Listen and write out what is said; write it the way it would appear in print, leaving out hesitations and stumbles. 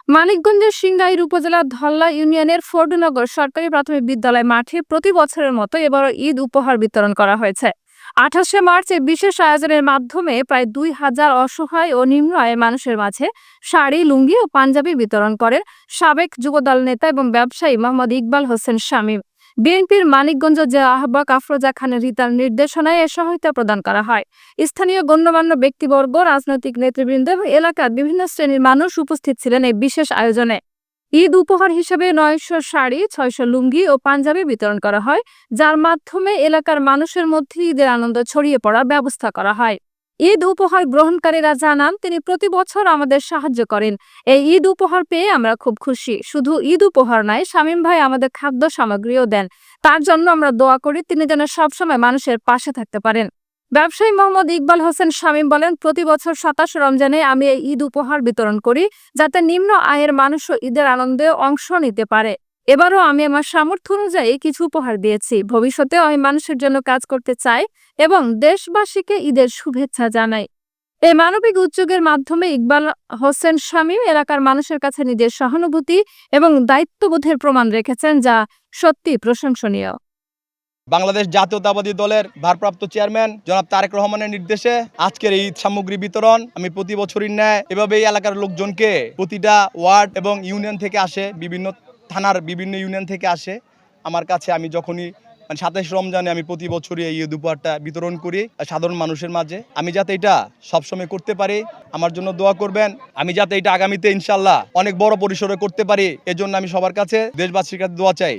মানিকগঞ্জের সিংগাইর উপজেলার ধল্লা ইউনিয়নের ফোর্ডনগর সরকারি প্রাথমিক বিদ্যালয় মাঠে প্রতি বছরের মতো এবারও ঈদ উপহার বিতরণ করা হয়েছে। ২৮শে মার্চ এই বিশেষ আয়োজনের মাধ্যমে প্রায় ২,০০০ অসহায় ও নিম্ন আয়ের মানুষের মাঝে শাড়ি, লুঙ্গি ও পাঞ্জাবি বিতরণ করেন সাবেক যুবদল নেতা এবং ব্যবসায়ী মোহাম্মদ ইকবাল হোসেন শামীম। বিএনপির মানিকগঞ্জ জেলা আহ্বায়ক আফরোজা খানের রিতার নির্দেশনায় এ সহায়তা প্রদান করা হয়। স্থানীয় গণ্যমান্য ব্যক্তিবর্গ, রাজনৈতিক নেতৃবৃন্দ এবং এলাকার বিভিন্ন শ্রেণীর মানুষ উপস্থিত ছিলেন এই বিশেষ আয়োজনে। ঈদ উপহার হিসেবে ৯০০ শাড়ি, ৬০০ লুঙ্গি ও পাঞ্জাবি বিতরণ করা হয়, যার মাধ্যমে এলাকার মানুষের মধ্যে ঈদের আনন্দ ছড়িয়ে পড়ার ব্যবস্থা করা হয়। ঈদ উপহার গ্রহণকারীরা জানান, তিনি প্রতি বছর আমাদের সাহায্য করেন। এই ঈদ উপহার পেয়ে আমরা খুব খুশি। শুধু ঈদ উপহার নয়, শামীম ভাই আমাদের খাদ্য সামগ্রীও দেন। তার জন্য আমরা দোয়া করি তিনি যেন সবসময় মানুষের পাশে থাকতে পারেন। ব্যবসায়ী মোহাম্মদ ইকবাল হোসেন শামীম বলেন, প্রতি বছর ২৭ রমজানে আমি এই ঈদ উপহার বিতরণ করি, যাতে নিম্ন আয়ের মানুষও ঈদের আনন্দে অংশ নিতে পারে। এবারও আমি আমার সামর্থ্য অনুযায়ী কিছু উপহার দিয়েছি। ভবিষ্যতেও আমি মানুষের জন্য কাজ করতে চাই এবং দেশবাসীকে ঈদের শুভেচ্ছা জানাই। এই মানবিক উদ্যোগের মাধ্যমে ইকবাল হোসেন শামীম এলাকার মানুষের কাছে নিজের সহানুভূতি এবং দায়িত্ববোধের প্রমাণ রেখেছেন, যা সত্যি প্রশংসনীয়। বাংলাদেশ জাতীয়তাবাদী দলের ভারপ্রাপ্ত চেয়ারম্যান জনাব তারেক রহমানের নির্দেশে আজকের এই ঈদ সামগ্রী বিতরণ আমি প্রতি বছরই ন্যায় এভাবেই এলাকার লোকজনকে প্রতিটা ওয়ার্ড এবং ইউনিয়ন থেকে আসে, বিভিন্ন থানার বিভিন্ন ইউনিয়ন থেকে আসে আমার কাছে। আমি যখনই ২৭ রমজানে আমি প্রতি বছরই এই ঈদ উপহারটা বিতরণ করি সাধারণ মানুষের মাঝে। আমি যাতে এটা সবসময় করতে পারি, আমার জন্য দোয়া করবেন। আমি যাতে এটা আগামীতে ইনশাল্লাহ অনেক বড় পরিসরে করতে পারি, এজন্য আমি সবার কাছে, দেশবাসীর কাছে দোয়া চাই।